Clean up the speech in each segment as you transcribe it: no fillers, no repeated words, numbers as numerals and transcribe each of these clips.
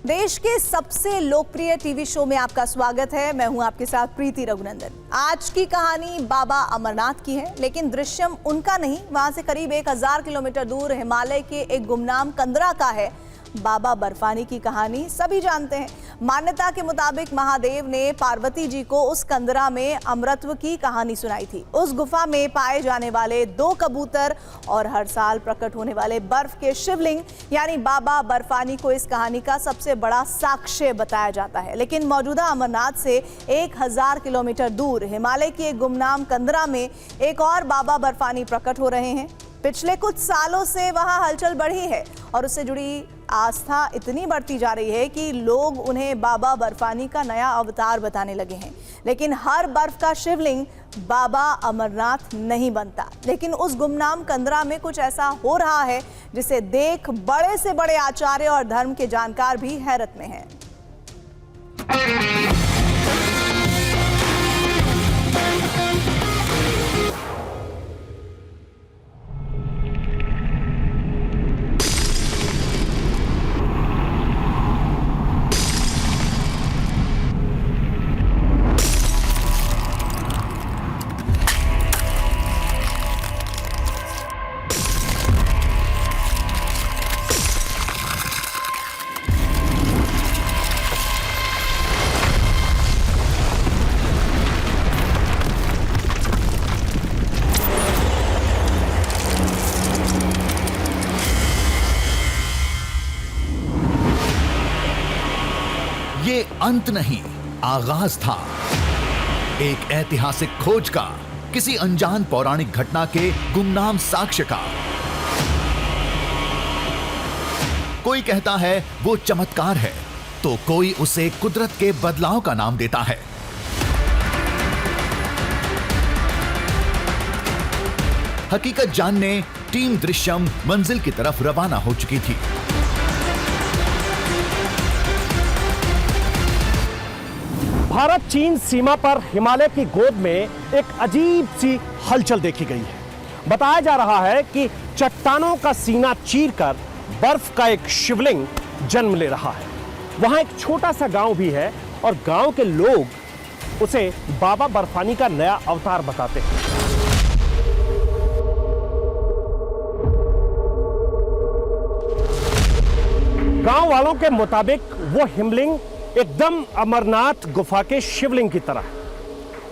देश के सबसे लोकप्रिय टीवी शो में आपका स्वागत है। मैं हूं आपके साथ प्रीति रघुनंदन। आज की कहानी बाबा अमरनाथ की है, लेकिन दृश्यम उनका नहीं, वहां से करीब 1000 किलोमीटर दूर हिमालय के एक गुमनाम कंदरा का है। बाबा बर्फानी की कहानी सभी जानते हैं। मान्यता के मुताबिक महादेव ने पार्वती जी को उस कंदरा में अमरत्व की कहानी सुनाई थी। उस गुफा में पाए जाने वाले 2 कबूतर और हर साल प्रकट होने वाले बर्फ के शिवलिंग यानी बाबा बर्फानी को इस कहानी का सबसे बड़ा साक्ष्य बताया जाता है। लेकिन मौजूदा अमरनाथ से 1000 किलोमीटर दूर हिमालय की एक गुमनाम कंदरा में एक और बाबा बर्फानी प्रकट हो रहे हैं। पिछले कुछ सालों से वहां हलचल बढ़ी है और उससे जुड़ी आस्था इतनी बढ़ती जा रही है कि लोग उन्हें बाबा बर्फानी का नया अवतार बताने लगे हैं। लेकिन हर बर्फ का शिवलिंग बाबा अमरनाथ नहीं बनता। लेकिन उस गुमनाम कंदरा में कुछ ऐसा हो रहा है जिसे देख बड़े से बड़े आचार्य और धर्म के जानकार भी हैरत में हैं। ये अंत नहीं, आगाज था एक ऐतिहासिक खोज का, किसी अनजान पौराणिक घटना के गुमनाम साक्ष्य का। कोई कहता है वो चमत्कार है, तो कोई उसे कुदरत के बदलाव का नाम देता है। हकीकत जानने टीम दृश्यम मंजिल की तरफ रवाना हो चुकी थी। भारत चीन सीमा पर हिमालय की गोद में एक अजीब सी हलचल देखी गई है। बताया जा रहा है कि चट्टानों का सीना चीरकर बर्फ का एक शिवलिंग जन्म ले रहा है। वहां एक छोटा सा गांव भी है और गांव के लोग उसे बाबा बर्फानी का नया अवतार बताते हैं। गांव वालों के मुताबिक वो हिमलिंग एकदम अमरनाथ गुफा के शिवलिंग की तरह,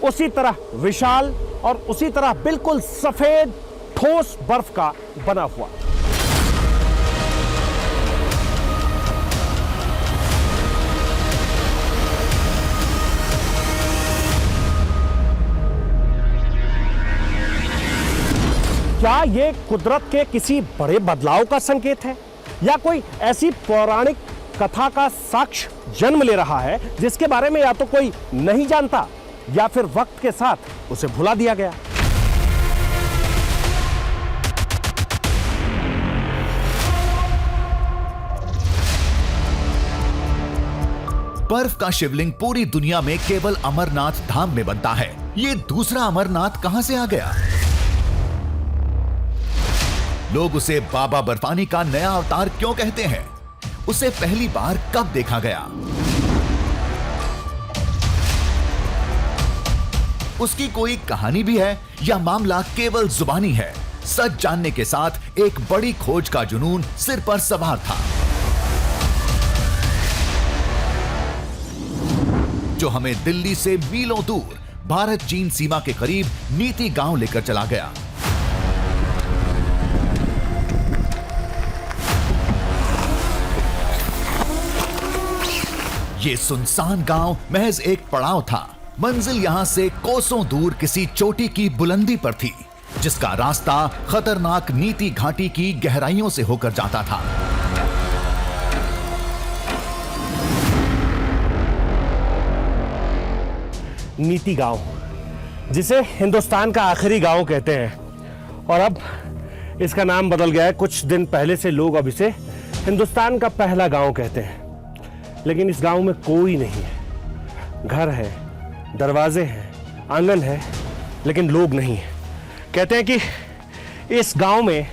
उसी तरह विशाल और उसी तरह बिल्कुल सफेद ठोस बर्फ का बना हुआ। क्या ये कुदरत के किसी बड़े बदलाव का संकेत है या कोई ऐसी पौराणिक कथा का साक्ष्य जन्म ले रहा है जिसके बारे में या तो कोई नहीं जानता या फिर वक्त के साथ उसे भुला दिया गया। बर्फ का शिवलिंग पूरी दुनिया में केवल अमरनाथ धाम में बनता है। ये दूसरा अमरनाथ कहां से आ गया? लोग उसे बाबा बर्फानी का नया अवतार क्यों कहते हैं? उसे पहली बार कब देखा गया? उसकी कोई कहानी भी है या मामला केवल जुबानी है? सच जानने के साथ एक बड़ी खोज का जुनून सिर पर सवार था, जो हमें दिल्ली से मीलों दूर भारत चीन सीमा के करीब नीति गांव लेकर चला गया। ये सुनसान गांव महज एक पड़ाव था। मंजिल यहां से कोसों दूर किसी चोटी की बुलंदी पर थी, जिसका रास्ता खतरनाक नीति घाटी की गहराइयों से होकर जाता था। नीति गांव, जिसे हिंदुस्तान का आखिरी गांव कहते हैं, और अब इसका नाम बदल गया है। कुछ दिन पहले से लोग अब इसे हिंदुस्तान का पहला गांव कहते हैं। लेकिन इस गांव में कोई नहीं है। घर है, दरवाजे हैं, आंगन है, लेकिन लोग नहीं है। कहते हैं कि इस गांव में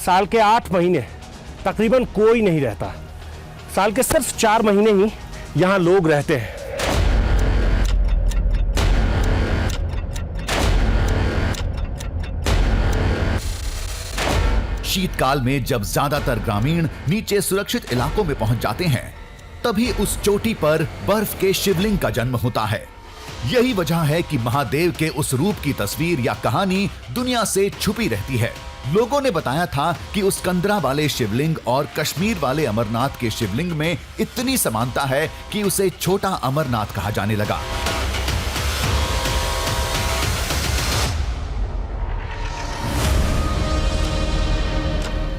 साल के 8 महीने तकरीबन कोई नहीं रहता। साल के सिर्फ 4 महीने ही यहां लोग रहते हैं। शीतकाल में जब ज्यादातर ग्रामीण नीचे सुरक्षित इलाकों में पहुंच जाते हैं, तभी उस चोटी पर बर्फ के शिवलिंग का जन्म होता है। यही वजह है कि महादेव के उस रूप की तस्वीर या कहानी दुनिया से छुपी रहती है। लोगों ने बताया था कि उस कंदरा वाले शिवलिंग और कश्मीर वाले अमरनाथ के शिवलिंग में इतनी समानता है कि उसे छोटा अमरनाथ कहा जाने लगा।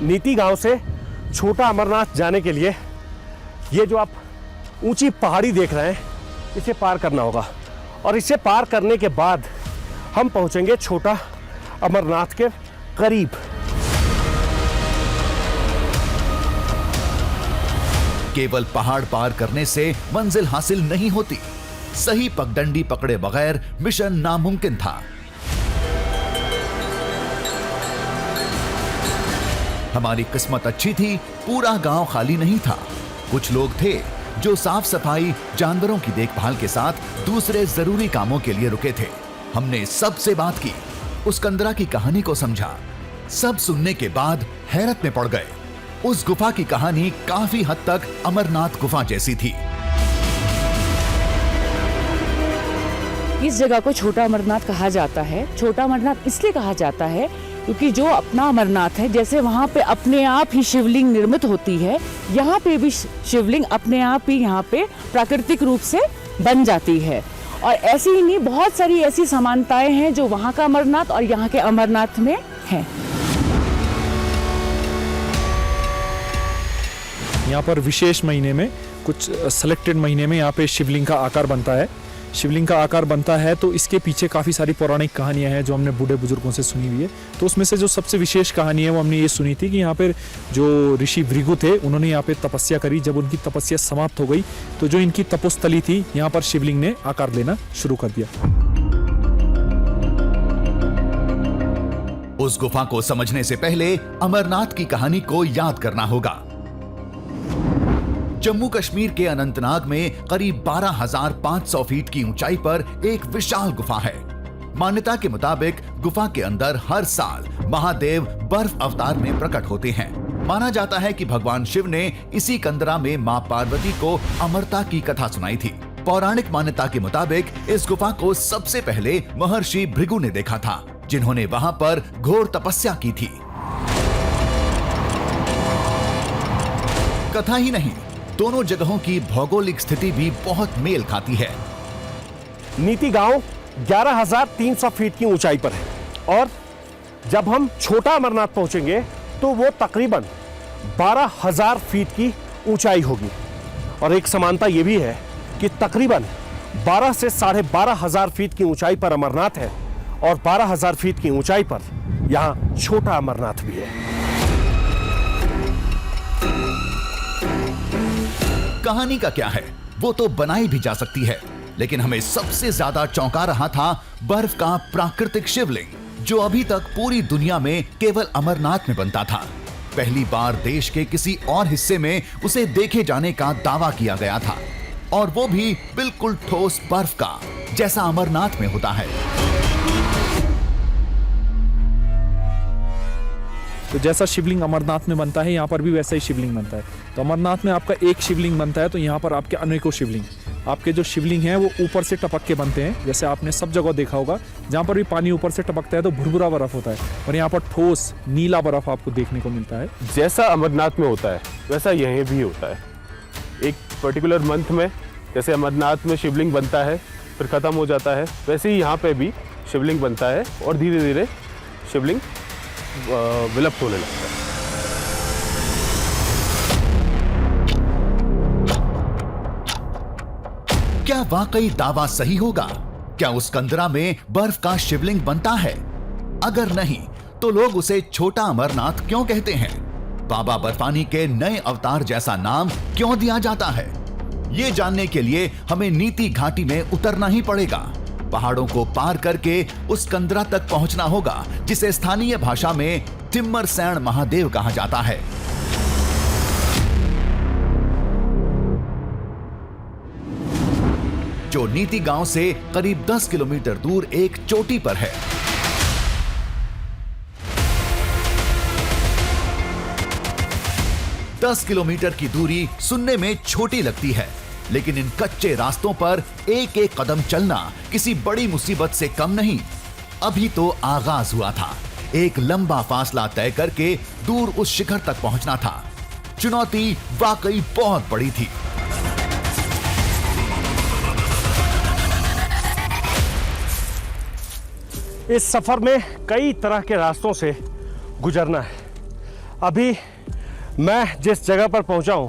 नीति गांव से छोटा अमरनाथ जाने के लिए ये जो आप ऊंची पहाड़ी देख रहे हैं, इसे पार करना होगा और इसे पार करने के बाद हम पहुंचेंगे छोटा अमरनाथ के करीब। केवल पहाड़ पार करने से मंजिल हासिल नहीं होती, सही पगडंडी पकड़े बगैर मिशन नामुमकिन था। हमारी किस्मत अच्छी थी, पूरा गांव खाली नहीं था। कुछ लोग थे जो साफ सफाई, जानवरों की देखभाल के साथ दूसरे जरूरी कामों के लिए रुके थे। हमने सबसे बात की, उस कंदरा की कहानी को समझा। सब सुनने के बाद हैरत में पड़ गए। उस गुफा की कहानी काफी हद तक अमरनाथ गुफा जैसी थी। इस जगह को छोटा अमरनाथ कहा जाता है। छोटा अमरनाथ इसलिए कहा जाता है क्योंकि जो अपना अमरनाथ है, जैसे वहाँ पे अपने आप ही शिवलिंग निर्मित होती है, यहाँ पे भी शिवलिंग अपने आप ही यहाँ पे प्राकृतिक रूप से बन जाती है। और ऐसी ही नहीं, बहुत सारी ऐसी समानताएं हैं जो वहाँ का अमरनाथ और यहाँ के अमरनाथ में हैं। यहाँ पर विशेष महीने में, कुछ सेलेक्टेड महीने में यहाँ पे शिवलिंग का आकार बनता है। शिवलिंग का आकार बनता है तो इसके पीछे काफ़ी सारी पौराणिक कहानियाँ हैं जो हमने बूढ़े बुजुर्गों से सुनी हुई है। तो उसमें से जो सबसे विशेष कहानी है वो हमने ये सुनी थी कि यहाँ पर जो ऋषि भृगु थे, उन्होंने यहाँ पे तपस्या करी। जब उनकी तपस्या समाप्त हो गई तो जो इनकी तपोस्थली थी, यहाँ पर शिवलिंग ने आकार लेना शुरू कर दिया। उस गुफा को समझने से पहले अमरनाथ की कहानी को याद करना होगा। जम्मू कश्मीर के अनंतनाग में करीब 12,500 फीट की ऊंचाई पर एक विशाल गुफा है। मान्यता के मुताबिक गुफा के अंदर हर साल महादेव बर्फ अवतार में प्रकट होते हैं। माना जाता है कि भगवान शिव ने इसी कंदरा में मां पार्वती को अमरता की कथा सुनाई थी। पौराणिक मान्यता के मुताबिक इस गुफा को सबसे पहले महर्षि भृगु ने देखा था, जिन्होंने वहां पर घोर तपस्या की थी। कथा ही नहीं, दोनों जगहों की भौगोलिक स्थिति भी बहुत मेल खाती है। नीति गांव 11,300 फीट की ऊंचाई पर है और जब हम छोटा अमरनाथ पहुंचेंगे तो वो तकरीबन 12,000 फीट की ऊंचाई होगी। और एक समानता ये भी है कि तकरीबन 12 से 12,500 फीट की ऊंचाई पर अमरनाथ है और 12,000 फीट की ऊंचाई पर यहां छोटा अमरनाथ भी है। कहानी का क्या है वो तो बनाई भी जा सकती है, लेकिन हमें सबसे ज्यादा चौंका रहा था बर्फ का प्राकृतिक शिवलिंग, जो अभी तक पूरी दुनिया में केवल अमरनाथ में बनता था। पहली बार देश के किसी और हिस्से में उसे देखे जाने का दावा किया गया था, और वो भी बिल्कुल ठोस बर्फ का, जैसा अमरनाथ में होता है। तो जैसा शिवलिंग अमरनाथ में बनता है, यहाँ पर भी वैसा ही शिवलिंग बनता है। तो अमरनाथ में आपका एक शिवलिंग बनता है, तो यहाँ पर आपके अनेकों शिवलिंग, आपके जो शिवलिंग हैं वो ऊपर से टपक के बनते हैं। जैसे आपने सब जगह देखा होगा, जहाँ पर भी पानी ऊपर से टपकता है तो भुरभुरा बर्फ होता है, और यहाँ पर ठोस नीला बर्फ आपको देखने को मिलता है। जैसा अमरनाथ में होता है वैसा यहीं भी होता है। एक पर्टिकुलर मंथ में जैसे अमरनाथ में शिवलिंग बनता है फिर ख़त्म हो जाता है, वैसे ही यहाँ पे भी शिवलिंग बनता है और धीरे धीरे शिवलिंग विलुप्त होने लगता है। क्या वाकई दावा सही होगा? क्या उस कंदरा में बर्फ का शिवलिंग बनता है? अगर नहीं तो लोग उसे छोटा अमरनाथ क्यों कहते हैं? बाबा बर्फानी के नए अवतार जैसा नाम क्यों दिया जाता है? ये जानने के लिए हमें नीति घाटी में उतरना ही पड़ेगा। पहाड़ों को पार करके उस कंदरा तक पहुंचना होगा, जिसे स्थानीय भाषा में तिम्मरसैण महादेव कहा जाता है। जो नीति गांव से करीब 10 किलोमीटर दूर एक चोटी पर है। दस किलोमीटर की दूरी सुनने में छोटी लगती है, लेकिन इन कच्चे रास्तों पर एक एक कदम चलना किसी बड़ी मुसीबत से कम नहीं। अभी तो आगाज हुआ था। एक लंबा फासला तय करके दूर उस शिखर तक पहुंचना था। चुनौती वाकई बहुत बड़ी थी। इस सफर में कई तरह के रास्तों से गुजरना है। अभी मैं जिस जगह पर पहुंचा हूं,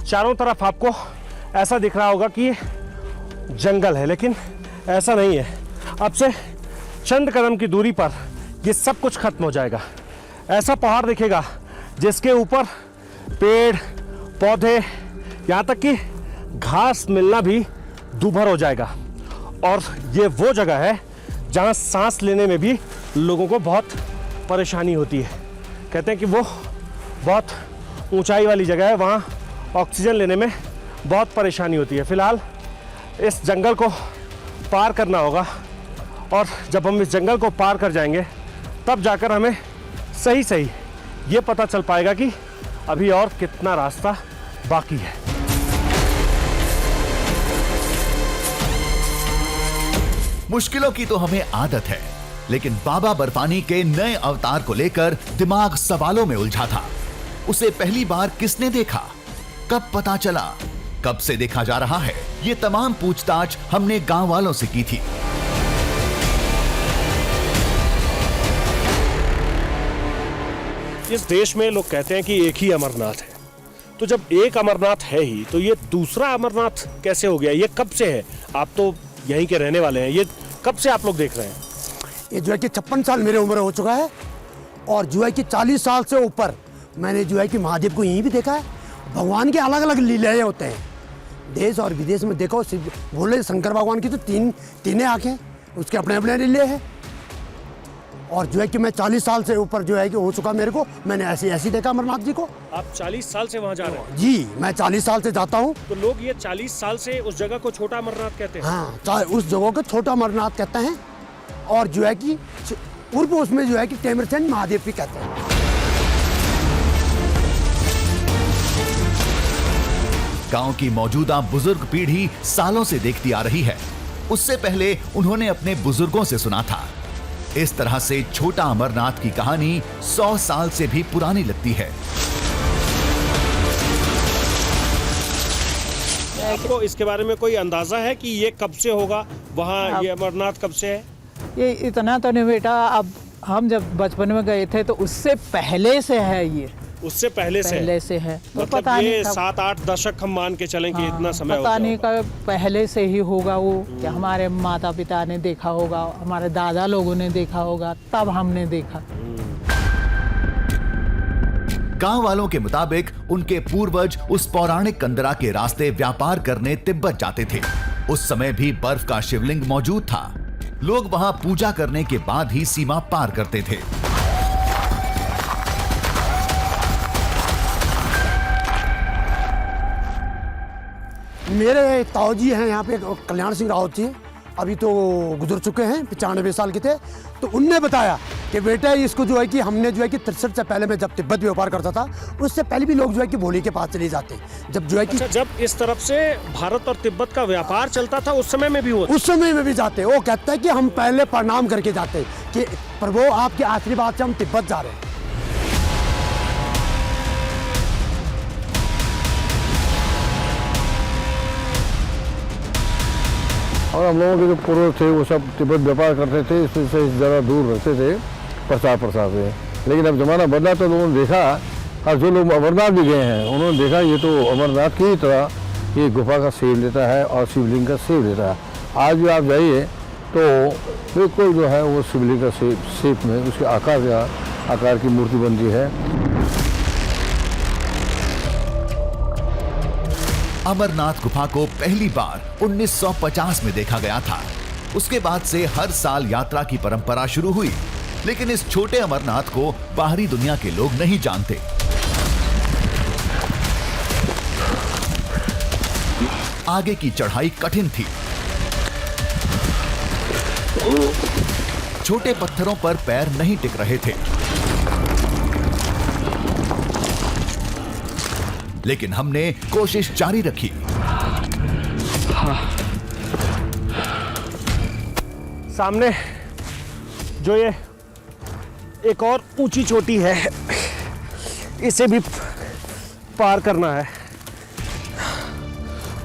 चारों तरफ आपको ऐसा दिख रहा होगा कि जंगल है, लेकिन ऐसा नहीं है। अब से चंद कदम की दूरी पर ये सब कुछ खत्म हो जाएगा। ऐसा पहाड़ दिखेगा जिसके ऊपर पेड़ पौधे, यहाँ तक कि घास मिलना भी दूभर हो जाएगा। और ये वो जगह है जहाँ सांस लेने में भी लोगों को बहुत परेशानी होती है। कहते हैं कि वो बहुत ऊंचाई वाली जगह है, वहाँ ऑक्सीजन लेने में बहुत परेशानी होती है। फिलहाल इस जंगल को पार करना होगा, और जब हम इस जंगल को पार कर जाएंगे तब जाकर हमें सही ये पता चल पाएगा कि अभी और कितना रास्ता बाकी है। मुश्किलों की तो हमें आदत है, लेकिन बाबा बर्फानी के नए अवतार को लेकर दिमाग सवालों में उलझा था। उसे पहली बार किसने देखा, कब पता चला, कब से देखा जा रहा है, ये तमाम पूछताछ हमने गांव वालों से की थी। इस देश में लोग कहते हैं कि एक ही अमरनाथ है, तो जब एक अमरनाथ है ही तो ये दूसरा अमरनाथ कैसे हो गया? ये कब से है? आप तो यहीं के रहने वाले हैं, ये कब से आप लोग देख रहे हैं? ये जो है कि 56 साल मेरे उम्र हो चुका है, और जो है कि 40 साल से ऊपर मैंने जो है कि महादेव को यहीं भी देखा है। भगवान के अलग अलग लीलाएं होते हैं, देश और विदेश में देखो। बोले शंकर भगवान की तो तीन आंखें, उसके अपने अपने लीले हैं। और जो है कि मैं 40 साल से ऊपर जो है कि हो चुका मेरे को, मैंने ऐसे देखा अमरनाथ जी को। आप 40 साल से वहाँ जा रहे हैं? जी, मैं 40 साल से जाता हूँ। तो लोग ये 40 साल से उस जगह को छोटा अमरनाथ कहते हैं? हाँ, उस जगह को छोटा अमरनाथ कहते हैं, और जो है कि उर्फ उसमें जो है कि टेमरचंद महादेव भी कहते हैं। गांव की मौजूदा बुजुर्ग पीढ़ी सालों से देखती आ रही है। उससे पहले उन्होंने अपने बुजुर्गों से सुना था। इस तरह से छोटा अमरनाथ की कहानी 100 साल से भी पुरानी लगती है। आपको इसके बारे में कोई अंदाजा है कि ये कब से होगा वहाँ, ये अमरनाथ कब से है? ये इतना तो नहीं बेटा, अब हम जब बचपन में गए थे तो उससे पहले से है। ये उससे पहले से है, तो मतलब पता ये नहीं 7-8 दशक हम मान के चलें कि इतना समय हो पता गया नहीं होगा। कब पहले से ही होगा वो, कि हमारे माता पिता ने देखा होगा, हमारे दादा लोगों ने देखा होगा, तब हमने देखा। गांव वालों के मुताबिक उनके पूर्वज उस पौराणिक कंदरा के रास्ते व्यापार करने तिब्बत जाते थे। उस समय भी बर्फ का शिवलिंग मौजूद था। लोग वहां पूजा करने के बाद ही सीमा पार करते थे। मेरे ताऊ जी हैं यहाँ पे, कल्याण सिंह रावत जी, अभी तो गुजर चुके हैं, 95 साल के थे। तो उनने बताया कि बेटा इसको जो है कि हमने जो है कि 63 से पहले मैं जब तिब्बत व्यापार करता था, उससे पहले भी लोग जो है कि भोले के पास चले जाते, जब जो है कि जब इस तरफ से भारत और तिब्बत का व्यापार चलता था उस समय में भी हुआ? उस समय में भी जाते। वो कहता है कि हम पहले प्रणाम करके जाते कि प्रभु आपके आशीर्वाद से हम तिब्बत जा रहे हैं। और हम लोगों के जो पूर्वज थे वो सब तिब्बत व्यापार करते थे, इससे ज़रा दूर रहते थे प्रसार से। लेकिन अब ज़माना बदला तो लोगों ने देखा, और जो लोग अमरनाथ भी गए हैं उन्होंने देखा ये तो अमरनाथ की तरह ये गुफा का शेप लेता है और शिवलिंग का शेप लेता है। आज भी आप जाइए तो बिल्कुल जो है वो शिवलिंग का शेप में उसके आकार की मूर्ति बनती है। अमरनाथ गुफा को पहली बार 1950 में देखा गया था। उसके बाद से हर साल यात्रा की परंपरा शुरू हुई, लेकिन इस छोटे अमरनाथ को बाहरी दुनिया के लोग नहीं जानते। आगे की चढ़ाई कठिन थी। छोटे पत्थरों पर पैर नहीं टिक रहे थे, लेकिन हमने कोशिश जारी रखी। सामने जो ये एक और ऊंची चोटी है, इसे भी पार करना है।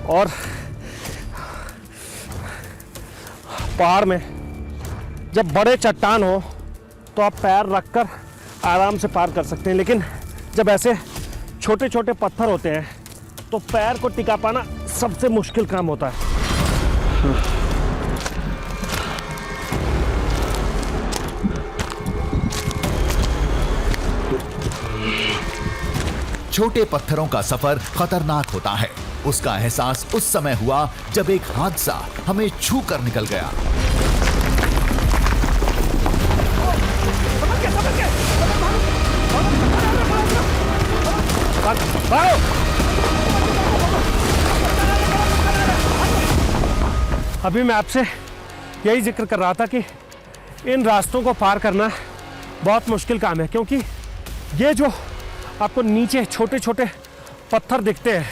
और पहाड़ में जब बड़े चट्टान हो तो आप पैर रखकर आराम से पार कर सकते हैं, लेकिन जब ऐसे छोटे छोटे पत्थर होते हैं तो पैर को टिका पाना सबसे मुश्किल काम होता है। छोटे पत्थरों का सफर खतरनाक होता है। उसका एहसास उस समय हुआ जब एक हादसा हमें छू कर निकल गया। अभी मैं आपसे यही जिक्र कर रहा था कि इन रास्तों को पार करना बहुत मुश्किल काम है, क्योंकि ये जो आपको नीचे छोटे छोटे पत्थर दिखते हैं,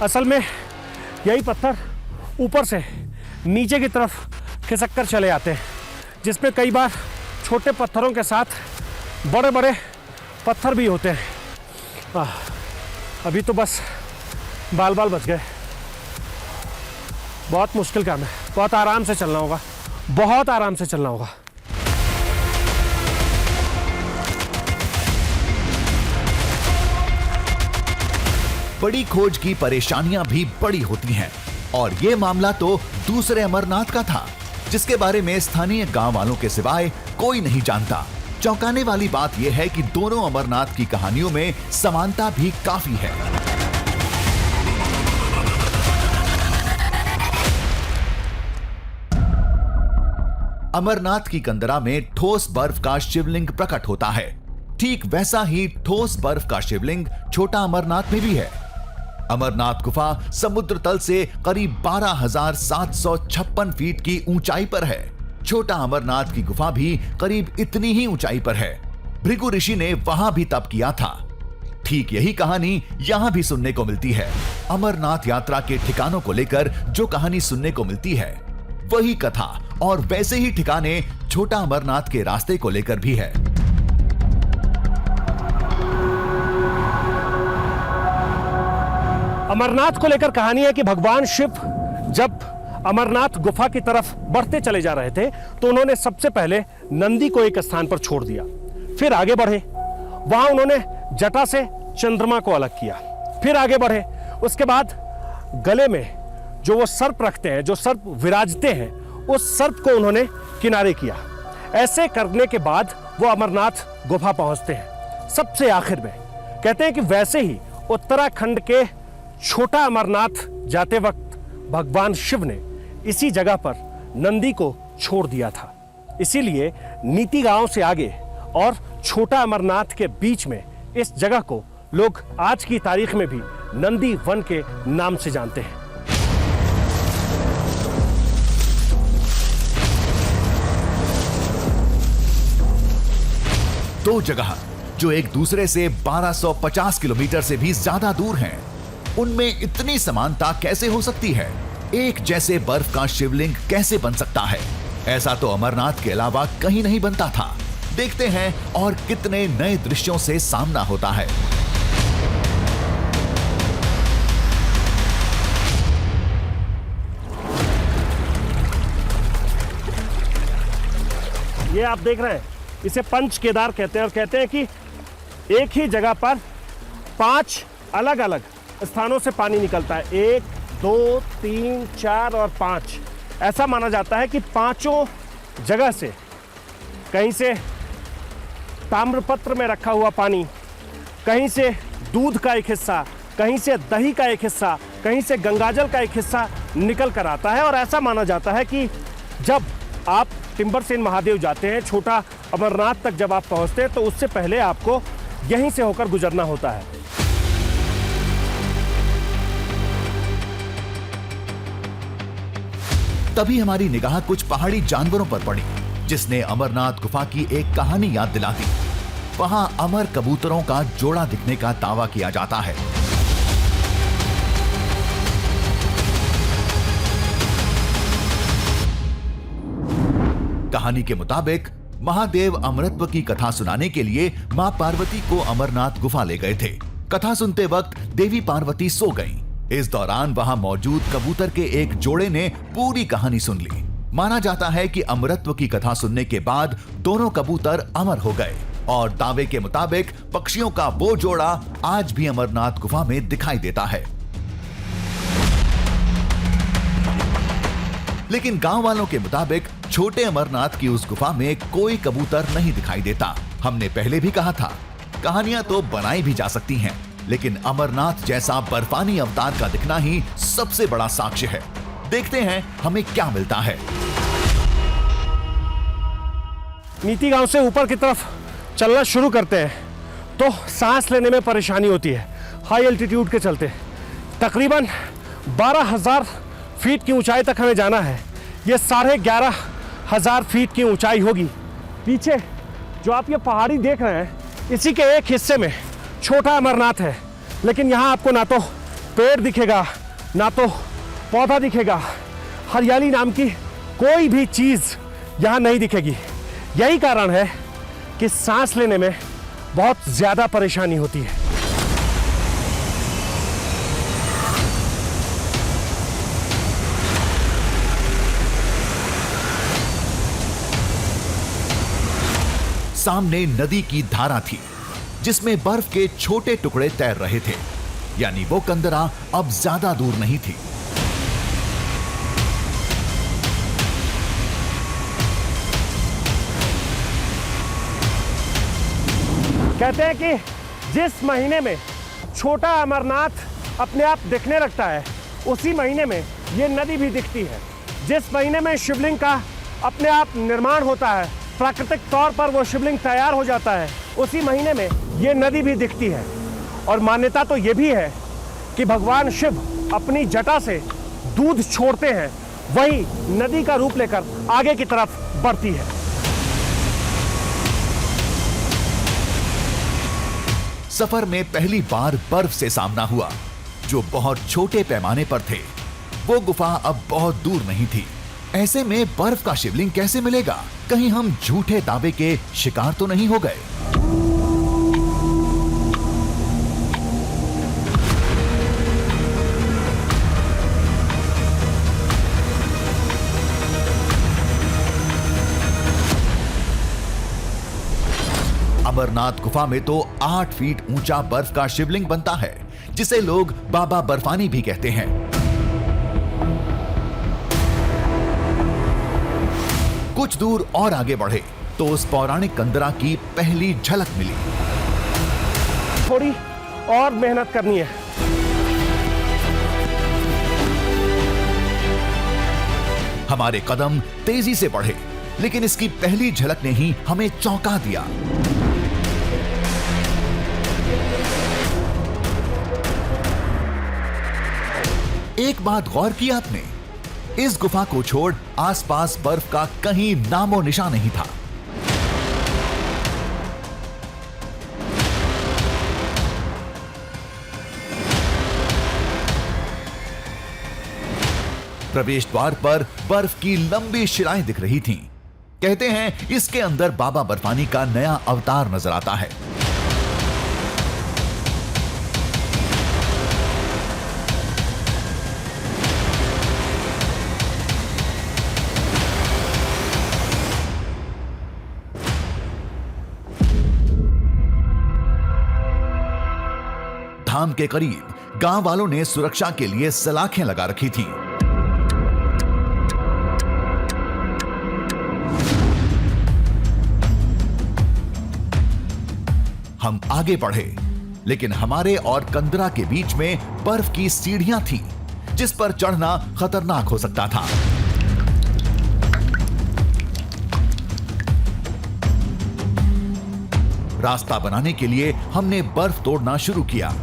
असल में यही पत्थर ऊपर से नीचे की तरफ खिसक कर चले आते हैं, जिसमें कई बार छोटे पत्थरों के साथ बड़े बड़े पत्थर भी होते हैं। अभी तो बस बाल बाल बच गए। बहुत मुश्किल काम है, बहुत आराम से चलना होगा, बहुत आराम से चलना होगा। बड़ी खोज की परेशानियां भी बड़ी होती हैं, और ये मामला तो दूसरे अमरनाथ का था, जिसके बारे में स्थानीय गांव वालों के सिवाय कोई नहीं जानता। चौंकाने वाली बात यह है कि दोनों अमरनाथ की कहानियों में समानता भी काफी है। अमरनाथ की कंदरा में ठोस बर्फ का शिवलिंग प्रकट होता है। ठीक वैसा ही ठोस बर्फ का शिवलिंग छोटा अमरनाथ में भी है। अमरनाथ गुफा समुद्र तल से करीब 12,756 फीट की ऊंचाई पर है। छोटा अमरनाथ की गुफा भी करीब इतनी ही ऊंचाई पर है। भृगु ऋषि ने वहां भी तप किया था। ठीक यही कहानी यहां भी सुनने को मिलती है। अमरनाथ यात्रा के ठिकानों को लेकर जो कहानी सुनने को मिलती है, वही कथा और वैसे ही ठिकाने छोटा अमरनाथ के रास्ते को लेकर भी है। अमरनाथ को लेकर कहानी है कि भगवान शिव जब अमरनाथ गुफा की तरफ बढ़ते चले जा रहे थे तो उन्होंने सबसे पहले नंदी को एक स्थान पर छोड़ दिया, फिर आगे बढ़े। वहां उन्होंने जटा से चंद्रमा को अलग किया, फिर आगे बढ़े। उसके बाद गले में जो वो सर्प रखते हैं, जो सर्प विराजते हैं, उस सर्प को उन्होंने किनारे किया। ऐसे करने के बाद वो अमरनाथ गुफा पहुंचते हैं। सबसे आखिर में कहते हैं कि वैसे ही उत्तराखंड के छोटा अमरनाथ जाते वक्त भगवान शिव ने इसी जगह पर नंदी को छोड़ दिया था। इसीलिए नीति गांव से आगे और छोटा अमरनाथ के बीच में इस जगह को लोग आज की तारीख में भी नंदी वन के नाम से जानते हैं। दो जगह जो एक दूसरे से 1250 किलोमीटर से भी ज्यादा दूर हैं, उनमें इतनी समानता कैसे हो सकती है? एक जैसे बर्फ का शिवलिंग कैसे बन सकता है? ऐसा तो अमरनाथ के अलावा कहीं नहीं बनता था। देखते हैं और कितने नए दृश्यों से सामना होता है। ये आप देख रहे हैं, इसे पंच केदार कहते हैं, और कहते हैं कि एक ही जगह पर 5 अलग अलग स्थानों से पानी निकलता है। 1, 2, 3, 4 और 5। ऐसा माना जाता है कि पांचों जगह से, कहीं से ताम्रपत्र में रखा हुआ पानी, कहीं से दूध का एक हिस्सा, कहीं से दही का एक हिस्सा, कहीं से गंगाजल का एक हिस्सा निकल कर आता है। और ऐसा माना जाता है कि जब आप टिम्बरसेन महादेव जाते हैं, छोटा अमरनाथ तक जब आप पहुंचते हैं, तो उससे पहले आपको यहीं से होकर गुजरना होता है। तभी हमारी निगाह कुछ पहाड़ी जानवरों पर पड़ी, जिसने अमरनाथ गुफा की एक कहानी याद दिला दी। वहां अमर कबूतरों का जोड़ा दिखने का दावा किया जाता है। कहानी के मुताबिक महादेव अमरत्व की कथा सुनाने के लिए मां पार्वती को अमरनाथ गुफा ले गए थे। कथा सुनते वक्त देवी पार्वती सो गईं। इस दौरान वहां मौजूद कबूतर के एक जोड़े ने पूरी कहानी सुन ली। माना जाता है कि अमरत्व की कथा सुनने के बाद दोनों कबूतर अमर हो गए और दावे के मुताबिक पक्षियों का वो जोड़ा आज भी अमरनाथ गुफा में दिखाई देता है। लेकिन गांव वालों के मुताबिक छोटे अमरनाथ की उस गुफा में कोई कबूतर नहीं दिखाई देता। हमने पहले भी कहा था, कहानियां तो बनाई भी जा सकती हैं, लेकिन अमरनाथ जैसा बर्फानी अवतार का दिखना ही सबसे बड़ा साक्ष्य है। देखते हैं हमें क्या मिलता है। नीति गांव से ऊपर की तरफ चलना शुरू करते हैं तो सांस लेने में परेशानी होती है, हाई एल्टीट्यूड के चलते। तकरीबन 12,000 फीट की ऊंचाई तक हमें जाना है। ये 11,500 फीट की ऊंचाई होगी। पीछे जो आप ये पहाड़ी देख रहे हैं, इसी के एक हिस्से में छोटा अमरनाथ है, लेकिन यहाँ आपको ना तो पेड़ दिखेगा ना तो पौधा दिखेगा। हरियाली नाम की कोई भी चीज़ यहाँ नहीं दिखेगी। यही कारण है कि सांस लेने में बहुत ज़्यादा परेशानी होती है। सामने नदी की धारा थी, जिसमें बर्फ के छोटे टुकड़े तैर रहे थे, यानी वो कंदरा अब ज्यादा दूर नहीं थी। कहते हैं कि जिस महीने में छोटा अमरनाथ अपने आप दिखने लगता है, उसी महीने में ये नदी भी दिखती है। जिस महीने में शिवलिंग का अपने आप निर्माण होता है, प्राकृतिक तौर पर वो शिवलिंग तैयार हो जाता है, उसी महीने में ये नदी भी दिखती है। और मान्यता तो ये भी है कि भगवान शिव अपनी जटा से दूध छोड़ते हैं, वही नदी का रूप लेकर आगे की तरफ बढ़ती है। सफर में पहली बार बर्फ से सामना हुआ, जो बहुत छोटे पैमाने पर थे। वो गुफा अब बहुत दूर नहीं थी। ऐसे में बर्फ का शिवलिंग कैसे मिलेगा? कहीं हम झूठे दावे के शिकार तो नहीं हो गए? अमरनाथ गुफा में तो 8 फीट ऊंचा बर्फ का शिवलिंग बनता है, जिसे लोग बाबा बर्फानी भी कहते हैं। कुछ दूर और आगे बढ़े तो उस पौराणिक कंदरा की पहली झलक मिली। थोड़ी और मेहनत करनी है। हमारे कदम तेजी से बढ़े, लेकिन इसकी पहली झलक ने ही हमें चौंका दिया। एक बात गौर की आपने, इस गुफा को छोड़ आसपास बर्फ का कहीं नामो निशान नहीं था। प्रवेश द्वार पर बर्फ की लंबी शिलाएं दिख रही थीं। कहते हैं इसके अंदर बाबा बर्फानी का नया अवतार नजर आता है। धाम के करीब गांव वालों ने सुरक्षा के लिए सलाखें लगा रखी थीं। हम आगे बढ़े, लेकिन हमारे और कंदरा के बीच में बर्फ की सीढ़ियां थीं, जिस पर चढ़ना खतरनाक हो सकता था। रास्ता बनाने के लिए हमने बर्फ तोड़ना शुरू किया।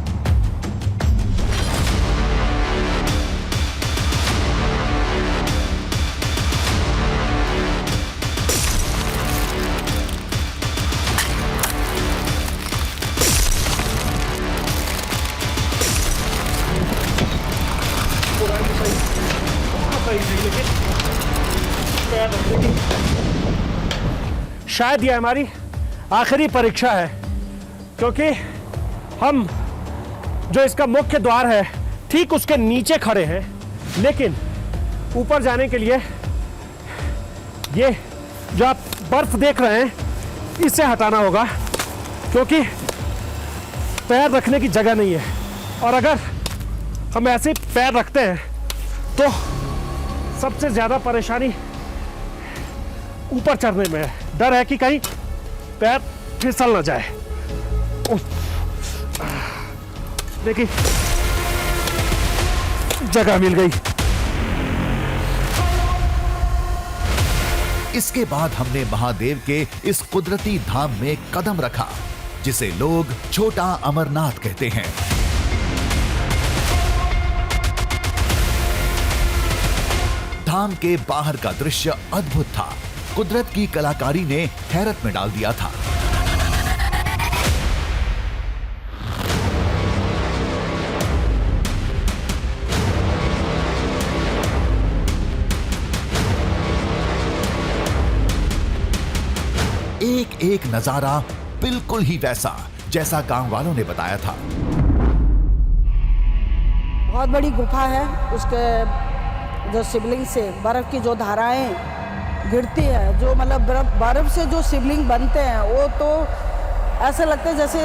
शायद ये हमारी आखिरी परीक्षा है, क्योंकि हम जो इसका मुख्य द्वार है ठीक उसके नीचे खड़े हैं, लेकिन ऊपर जाने के लिए ये जो आप बर्फ देख रहे हैं इसे हटाना होगा, क्योंकि पैर रखने की जगह नहीं है। और अगर हम ऐसे पैर रखते हैं तो सबसे ज्यादा परेशानी ऊपर चढ़ने में है। डर है कि कहीं पैर फिसल ना जाए। देखिए, जगह मिल गई। इसके बाद हमने महादेव के इस कुदरती धाम में कदम रखा, जिसे लोग छोटा अमरनाथ कहते हैं। धाम के बाहर का दृश्य अद्भुत था। कुदरत की कलाकारी ने हैरत में डाल दिया था। एक एक नजारा बिल्कुल ही वैसा जैसा गांव वालों ने बताया था। बहुत बड़ी गुफा है। उसके जो शिवलिंग से बर्फ की जो धाराएं गिरती है, जो मतलब बर्फ से जो शिवलिंग बनते हैं, वो तो ऐसे लगता है जैसे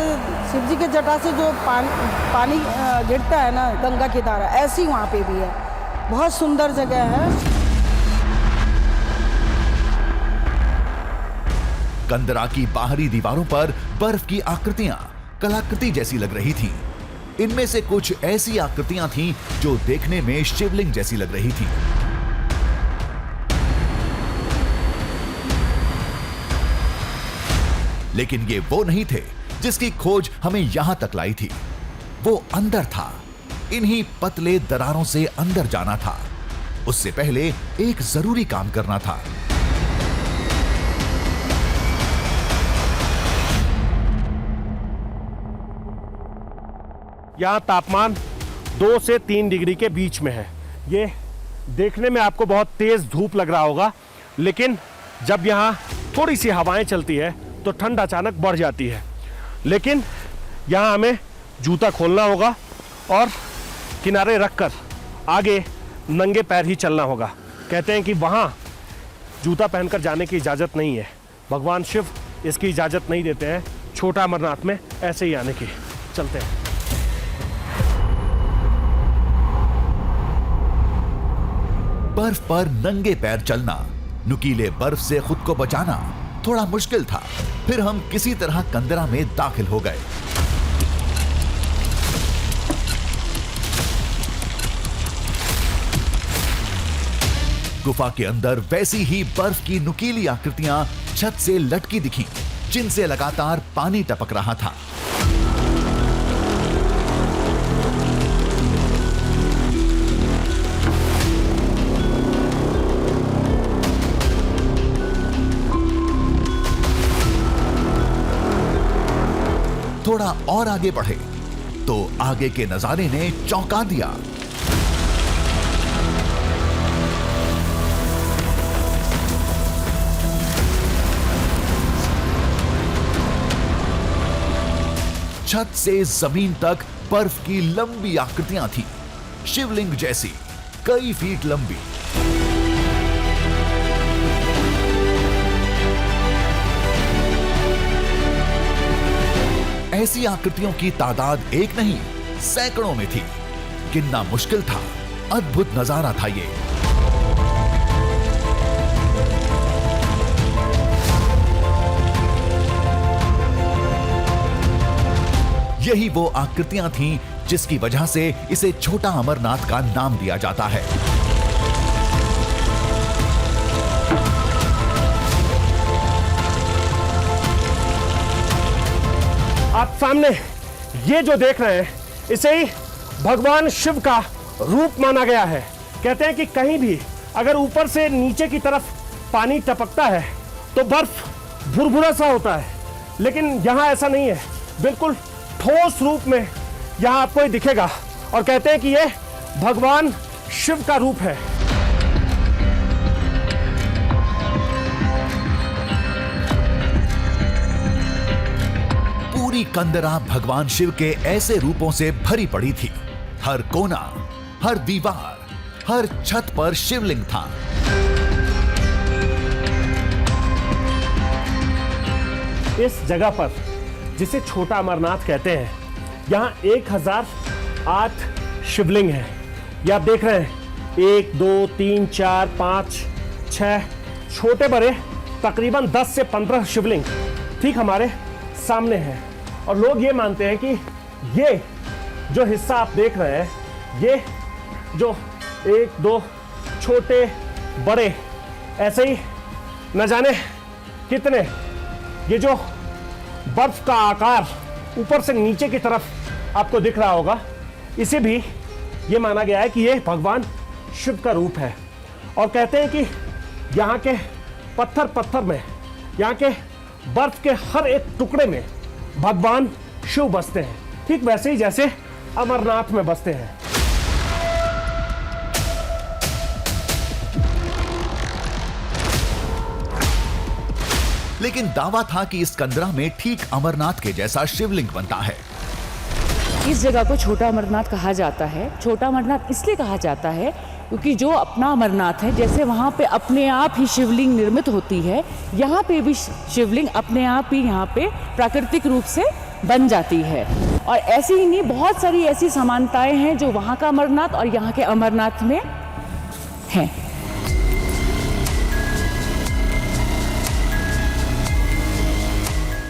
शिव जी के जटा से जो पानी गिरता है ना, गंगा की धारा, ऐसी वहाँ पे भी है। बहुत सुंदर जगह है। कंदरा की बाहरी दीवारों पर बर्फ की आकृतियां कलाकृति जैसी लग रही थीं। इनमें से कुछ ऐसी आकृतियां थीं जो देखने में शिवलिंग जैसी लग रही थीं। लेकिन ये वो नहीं थे जिसकी खोज हमें यहां तक लाई थी। वो अंदर था। इन्हीं पतले दरारों से अंदर जाना था। उससे पहले एक जरूरी काम करना था। यहाँ तापमान 2 से 3 डिग्री के बीच में है। ये देखने में आपको बहुत तेज धूप लग रहा होगा, लेकिन जब यहाँ थोड़ी सी हवाएं चलती है तो ठंड अचानक बढ़ जाती है। लेकिन यहाँ हमें जूता खोलना होगा और किनारे रखकर आगे नंगे पैर ही चलना होगा। कहते हैं कि वहाँ जूता पहनकर जाने की इजाज़त नहीं है। भगवान शिव इसकी इजाज़त नहीं देते हैं छोटा अमरनाथ में ऐसे ही आने की। चलते हैं। बर्फ पर नंगे पैर चलना, नुकीले बर्फ से खुद को बचाना थोड़ा मुश्किल था। फिर हम किसी तरह कंदरा में दाखिल हो गए। गुफा के अंदर वैसी ही बर्फ की नुकीली आकृतियां छत से लटकी दिखी, जिनसे लगातार पानी टपक रहा था। थोड़ा और आगे बढ़े तो आगे के नजारे ने चौंका दिया। छत से जमीन तक बर्फ की लंबी आकृतियां थी, शिवलिंग जैसी, कई फीट लंबी। ऐसी आकृतियों की तादाद एक नहीं, सैकड़ों में थी। गिनना मुश्किल था। अद्भुत नजारा था ये। यही वो आकृतियां थीं जिसकी वजह से इसे छोटा अमरनाथ का नाम दिया जाता है। आप सामने ये जो देख रहे हैं, इसे ही भगवान शिव का रूप माना गया है। कहते हैं कि कहीं भी अगर ऊपर से नीचे की तरफ पानी टपकता है तो बर्फ भुरभुरा सा होता है, लेकिन यहाँ ऐसा नहीं है। बिल्कुल ठोस रूप में यहाँ आपको ये दिखेगा। और कहते हैं कि ये भगवान शिव का रूप है। पूरी कंदरा भगवान शिव के ऐसे रूपों से भरी पड़ी थी। हर कोना, हर दीवार, हर छत पर शिवलिंग था। इस जगह पर, जिसे छोटा अमरनाथ कहते हैं, यहाँ 1008 शिवलिंग है। ये आप देख रहे हैं, 1 2 3 4 5 6 छोटे बड़े तकरीबन 10 से 15 शिवलिंग ठीक हमारे सामने हैं। और लोग ये मानते हैं कि ये जो हिस्सा आप देख रहे हैं, ये जो 1 2 छोटे बड़े ऐसे ही न जाने कितने, ये जो बर्फ का आकार ऊपर से नीचे की तरफ आपको दिख रहा होगा, इसे भी ये माना गया है कि ये भगवान शिव का रूप है। और कहते हैं कि यहाँ के पत्थर में, यहाँ के बर्फ के हर एक टुकड़े में भगवान शिव बसते हैं, ठीक वैसे ही जैसे अमरनाथ में बसते हैं। लेकिन दावा था कि इस कंदरा में ठीक अमरनाथ के जैसा शिवलिंग बनता है। इस जगह को छोटा अमरनाथ कहा जाता है। छोटा अमरनाथ इसलिए कहा जाता है क्योंकि जो अपना अमरनाथ है, जैसे वहाँ पे अपने आप ही शिवलिंग निर्मित होती है, यहाँ पे भी शिवलिंग अपने आप ही यहाँ पे प्राकृतिक रूप से बन जाती है। और ऐसे ही नहीं, बहुत सारी ऐसी समानताएं हैं जो वहाँ का अमरनाथ और यहाँ के अमरनाथ में हैं।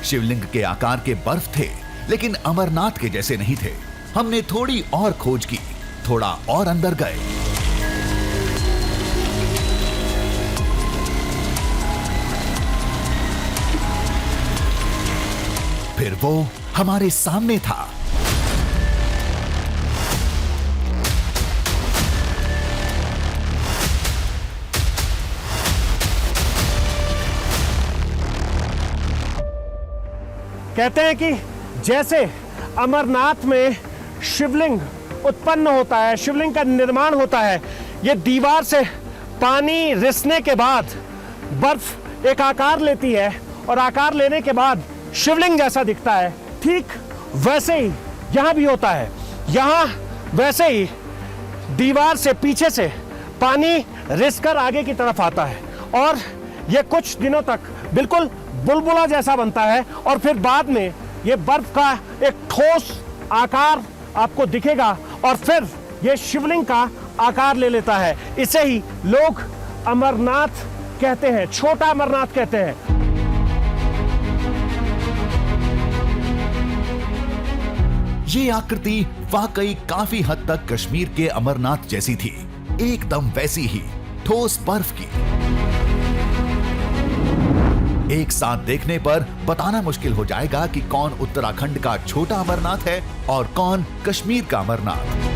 शिवलिंग के आकार के बर्फ थे, लेकिन अमरनाथ के जैसे नहीं थे। हमने थोड़ी और खोज की, थोड़ा और अंदर गए। फिर वो हमारे सामने था। कहते हैं कि जैसे अमरनाथ में शिवलिंग उत्पन्न होता है, शिवलिंग का निर्माण होता है, ये दीवार से पानी रिसने के बाद बर्फ एक आकार लेती है और आकार लेने के बाद शिवलिंग जैसा दिखता है, ठीक वैसे ही यहाँ भी होता है। यहाँ वैसे ही दीवार से पीछे से पानी रिसकर आगे की तरफ आता है और ये कुछ दिनों तक बिल्कुल बुलबुला जैसा बनता है और फिर बाद में ये बर्फ का एक ठोस आकार आपको दिखेगा और फिर ये शिवलिंग का आकार ले लेता है। इसे ही लोग अमरनाथ कहते हैं, छोटा अमरनाथ कहते हैं। ये आकृति वाकई काफी हद तक कश्मीर के अमरनाथ जैसी थी, एकदम वैसी ही ठोस बर्फ की। एक साथ देखने पर बताना मुश्किल हो जाएगा कि कौन उत्तराखंड का छोटा अमरनाथ है और कौन कश्मीर का अमरनाथ।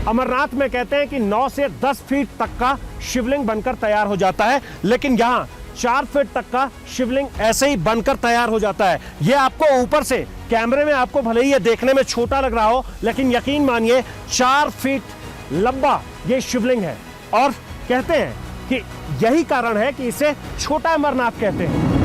अमरनाथ में कहते हैं कि 9 से 10 फीट तक का शिवलिंग बनकर तैयार हो जाता है, लेकिन यहाँ 4 फीट तक का शिवलिंग ऐसे ही बनकर तैयार हो जाता है। ये आपको ऊपर से कैमरे में आपको भले ही ये देखने में छोटा लग रहा हो, लेकिन यकीन मानिए 4 फीट लंबा ये शिवलिंग है। और कहते हैं कि यही कारण है कि इसे छोटा अमरनाथ कहते हैं।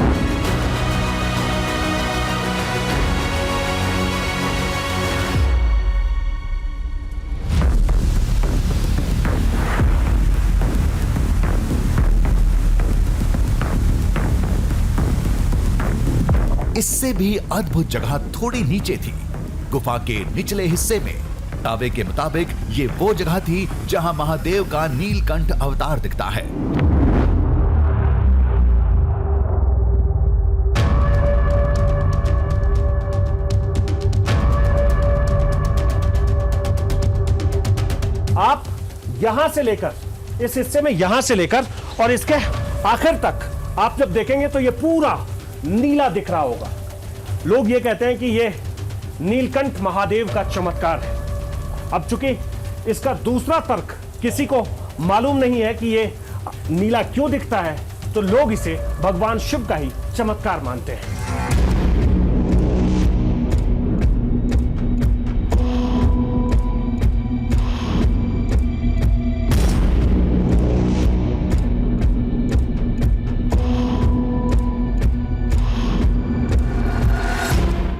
इससे भी अद्भुत जगह थोड़ी नीचे थी। गुफा के निचले हिस्से में दावे के मुताबिक ये वो जगह थी जहां महादेव का नीलकंठ अवतार दिखता है। आप यहां से लेकर, इस हिस्से में यहां से लेकर और इसके आखिर तक आप जब देखेंगे तो ये पूरा नीला दिख रहा होगा। लोग ये कहते हैं कि ये नीलकंठ महादेव का चमत्कार है। अब चूंकि इसका दूसरा तर्क किसी को मालूम नहीं है कि ये नीला क्यों दिखता है, तो लोग इसे भगवान शिव का ही चमत्कार मानते हैं।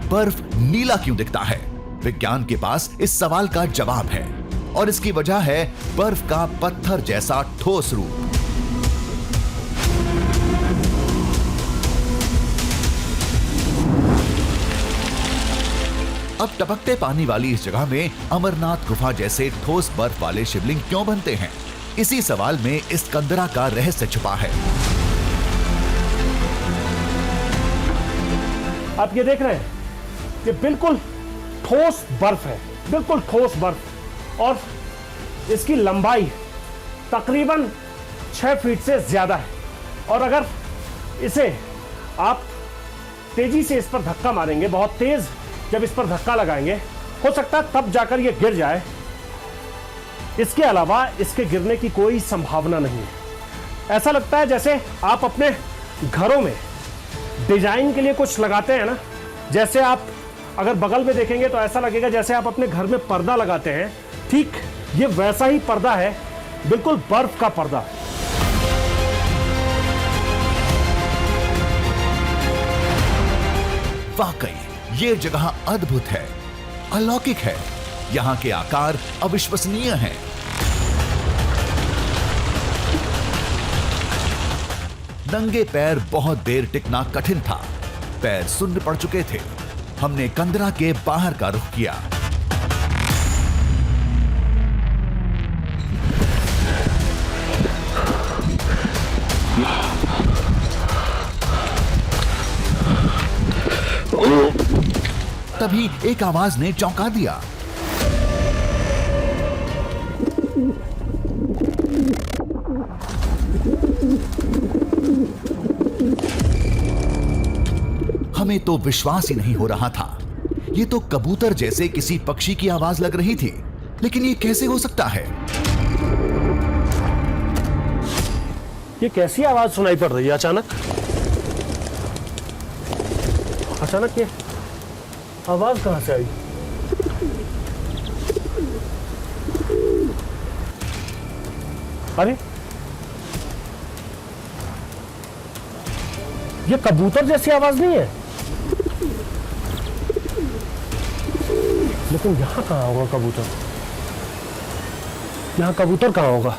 बर्फ नीला क्यों दिखता है? विज्ञान के पास इस सवाल का जवाब है और इसकी वजह है बर्फ का पत्थर जैसा ठोस रूप। अब टपकते पानी वाली इस जगह में अमरनाथ गुफा जैसे ठोस बर्फ वाले शिवलिंग क्यों बनते हैं? इसी सवाल में इस कंदरा का रहस्य छुपा है। आप ये देख रहे हैं, ये बिल्कुल ठोस बर्फ है, बिल्कुल ठोस बर्फ, और इसकी लंबाई तकरीबन 6 फीट से ज्यादा है। और अगर इसे आप तेजी से इस पर धक्का मारेंगे, बहुत तेज जब इस पर धक्का लगाएंगे, हो सकता है तब जाकर ये गिर जाए। इसके अलावा इसके गिरने की कोई संभावना नहीं है। ऐसा लगता है जैसे आप अपने घरों में डिजाइन के लिए कुछ लगाते हैं ना, जैसे आप अगर बगल में देखेंगे तो ऐसा लगेगा जैसे आप अपने घर में पर्दा लगाते हैं, ठीक ये वैसा ही पर्दा है, बिल्कुल बर्फ का पर्दा। वाकई ये जगह अद्भुत है, अलौकिक है। यहाँ के आकार अविश्वसनीय हैं। नंगे पैर बहुत देर टिकना कठिन था, पैर सुन्न पड़ चुके थे। हमने कंदरा के बाहर का रुख किया। तभी एक आवाज ने चौंका दिया। हमें तो विश्वास ही नहीं हो रहा था। ये तो कबूतर जैसे किसी पक्षी की आवाज लग रही थी, लेकिन ये कैसे हो सकता है? ये कैसी आवाज सुनाई पड़ रही है अचानक? अचानक ये आवाज कहां से आई? अरे ये कबूतर जैसी आवाज नहीं है, लेकिन यहां कहां होगा कबूतर? यहां कबूतर कहां होगा?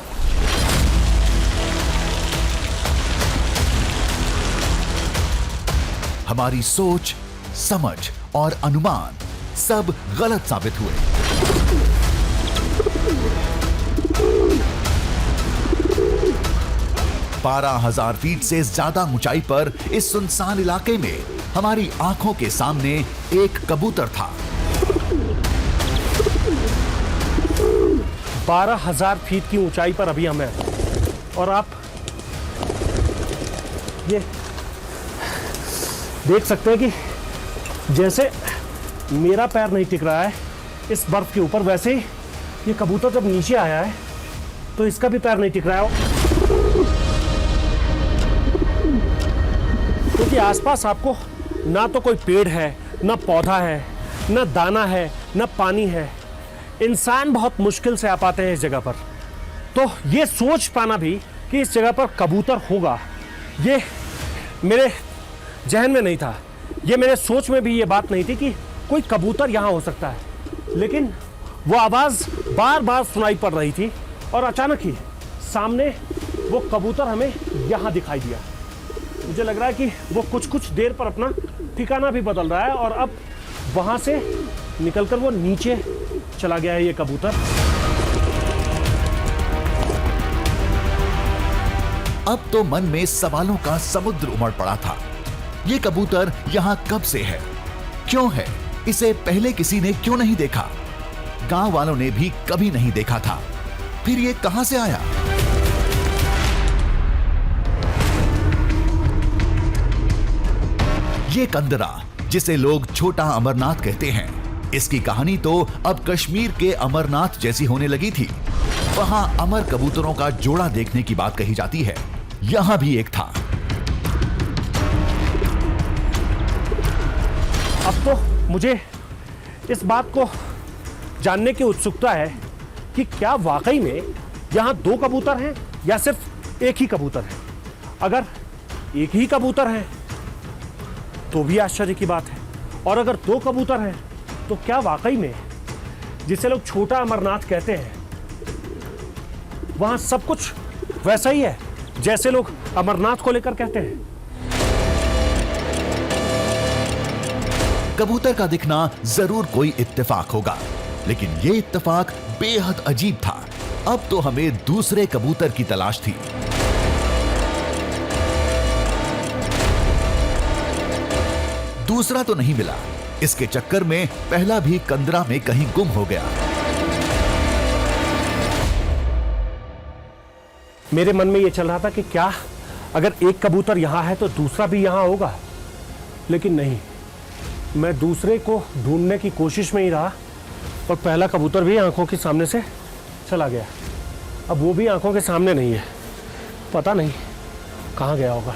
हमारी सोच, समझ और अनुमान सब गलत साबित हुए। बारह 12,000 फीट से ज्यादा ऊंचाई पर इस सुनसान इलाके में हमारी आंखों के सामने एक कबूतर था। 12,000 फीट की ऊंचाई पर अभी हम हैं, और आप ये देख सकते हैं कि जैसे मेरा पैर नहीं टिक रहा है इस बर्फ के ऊपर, वैसे ही ये कबूतर जब नीचे आया है तो इसका भी पैर नहीं टिक रहा है। क्योंकि आसपास आपको ना तो कोई पेड़ है, ना पौधा है, ना दाना है, ना पानी है। इंसान बहुत मुश्किल से आ पाते हैं इस जगह पर। तो ये सोच पाना भी कि इस जगह पर कबूतर होगा, ये मेरे जहन में नहीं था। ये मेरे सोच में भी ये बात नहीं थी कि कोई कबूतर यहाँ हो सकता है। लेकिन वो आवाज़ बार बार सुनाई पड़ रही थी और अचानक ही सामने वो कबूतर हमें यहाँ दिखाई दिया। मुझे लग रहा है कि वो कुछ देर पर अपना ठिकाना भी बदल रहा है और अब वहाँ से निकलकर वो नीचे चला गया है ये कबूतर। अब तो मन में सवालों का समुद्र उमड़ पड़ा था। ये कबूतर यहाँ कब से है, क्यों है, इसे पहले किसी ने क्यों नहीं देखा? गांव वालों ने भी कभी नहीं देखा था। फिर ये कहां से आया? ये कंदरा, जिसे लोग छोटा अमरनाथ कहते हैं, इसकी कहानी तो अब कश्मीर के अमरनाथ जैसी होने लगी थी। वहां अमर कबूतरों का जोड़ा देखने की बात कही जाती है, यहां भी एक था। अब तो मुझे इस बात को जानने की उत्सुकता है कि क्या वाकई में यहाँ 2 कबूतर हैं या सिर्फ एक ही कबूतर है। अगर एक ही कबूतर है तो भी आश्चर्य की बात है, और अगर 2 कबूतर हैं तो क्या वाकई में जिसे लोग छोटा अमरनाथ कहते हैं वहां सब कुछ वैसा ही है जैसे लोग अमरनाथ को लेकर कहते हैं। कबूतर का दिखना जरूर कोई इत्तेफाक होगा, लेकिन ये इत्तेफाक बेहद अजीब था। अब तो हमें दूसरे कबूतर की तलाश थी। दूसरा तो नहीं मिला, इसके चक्कर में पहला भी कंदरा में कहीं गुम हो गया। मेरे मन में यह चल रहा था कि क्या अगर एक कबूतर यहां है तो दूसरा भी यहां होगा, लेकिन नहीं। मैं दूसरे को ढूंढने की कोशिश में ही रहा और पहला कबूतर भी आंखों के सामने से चला गया। अब वो भी आंखों के सामने नहीं है, पता नहीं कहां गया होगा।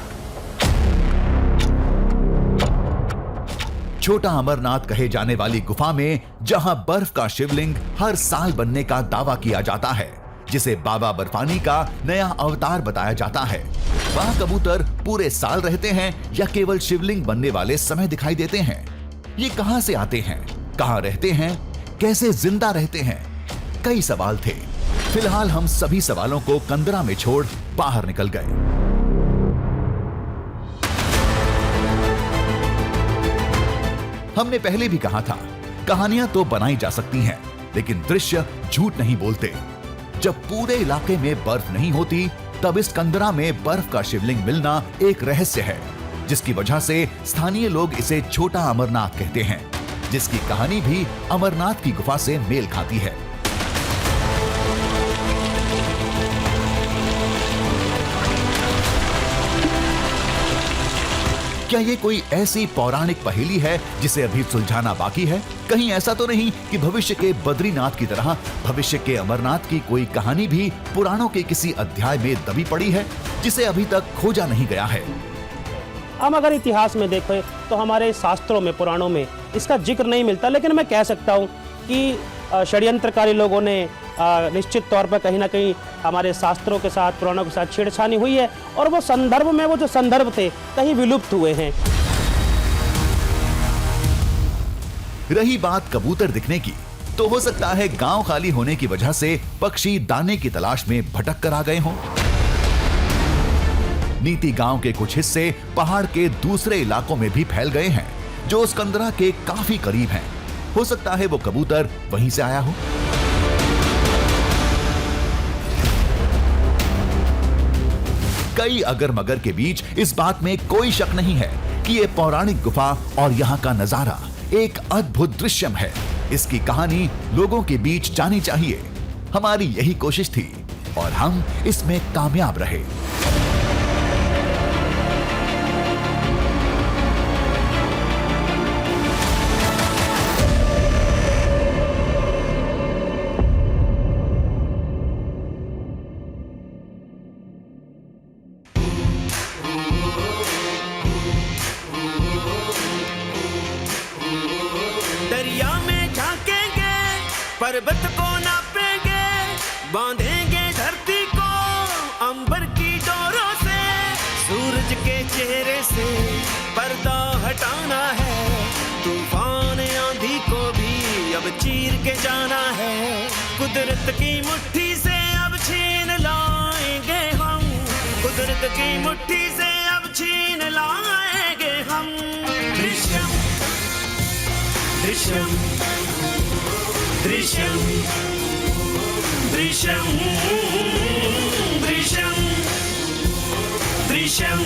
छोटा अमरनाथ कहे जाने वाली गुफा में जहां बर्फ का शिवलिंग हर साल बनने का दावा किया जाता है, जिसे बाबा बर्फानी का नया अवतार बताया जाता है, वहां कबूतर पूरे साल रहते हैं या केवल शिवलिंग बनने वाले समय दिखाई देते हैं? ये कहां से आते हैं, कहां रहते हैं, कैसे जिंदा रहते हैं? कई सवाल थे। फिलहाल हम सभी सवालों को कंदरा में छोड़ बाहर निकल गए। हमने पहले भी कहा था, कहानियां तो बनाई जा सकती हैं, लेकिन दृश्य झूठ नहीं बोलते। जब पूरे इलाके में बर्फ नहीं होती, तब इस कंदरा में बर्फ का शिवलिंग मिलना एक रहस्य है, जिसकी वजह से स्थानीय लोग इसे छोटा अमरनाथ कहते हैं, जिसकी कहानी भी अमरनाथ की गुफा से मेल खाती है। क्या ये कोई ऐसी पौराणिक पहेली है जिसे अभी सुलझाना बाकी है? कहीं ऐसा तो नहीं कि भविष्य के बद्रीनाथ की तरह भविष्य के अमरनाथ की कोई कहानी भी पुराणों के किसी अध्याय में दबी पड़ी है, जिसे अभी तक खोजा नहीं गया है? हम अगर इतिहास में देखें तो हमारे शास्त्रों में, पुराणों में इसका जिक्र नहीं मिलता, लेकिन मैं कह सकता हूँ कि षड्यंत्रकारी लोगों ने निश्चित तौर पर कहीं ना कहीं हमारे शास्त्रों के साथ, पुराणों के साथ छेड़छानी हुई है, और वो संदर्भ में, वो जो संदर्भ थे कहीं विलुप्त हुए हैं। रही बात कबूतर दिखने की, तो हो सकता है गांव खाली होने की वजह से पक्षी दाने की तलाश में भटक कर आ गए हों। नीति गांव के कुछ हिस्से पहाड़ के दूसरे इलाकों में भी फैल गए हैं, जो उस कंदरा के काफी करीब हैं। हो सकता है वो कबूतर वहीं से आया हो। कई अगर मगर के बीच इस बात में कोई शक नहीं है कि ये पौराणिक गुफा और यहाँ का नजारा एक अद्भुत दृश्यम है। इसकी कहानी लोगों के बीच जानी चाहिए। हमारी यही कोशिश थी और हम इसमें कामयाब रहे। पर्वत को नापेंगे, बांधेंगे धरती को अंबर की डोरों से, सूरज के चेहरे से पर्दा हटाना है, तूफान आंधी को भी अब चीर के जाना है, कुदरत की मुट्ठी से अब छीन लाएंगे हम, कुदरत की मुट्ठी से अब छीन लाएंगे हम। दृश्यम दृश्यम दृश्यम दृश्यम दृश्यम दृश्यम